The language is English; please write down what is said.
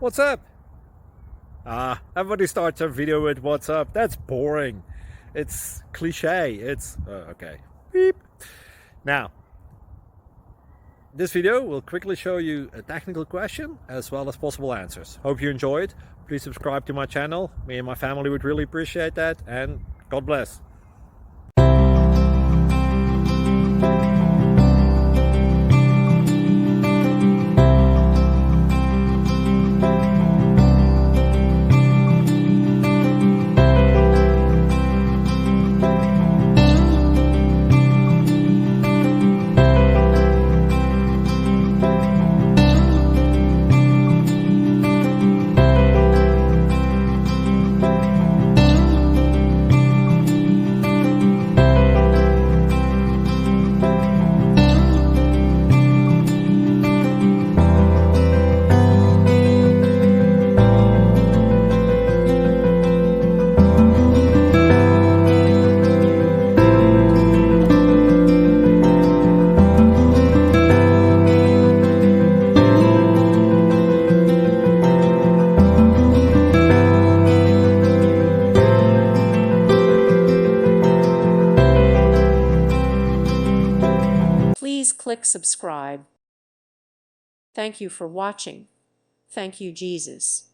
What's up? Everybody starts a video with what's up. That's boring. It's cliche. It's okay. Beep. Now, this video will quickly show you a technical question as well as possible answers. Hope you enjoyed. Please subscribe to my channel. Me and my family would really appreciate that, and God bless. Please click subscribe. Thank you for watching. Thank you, Jesus.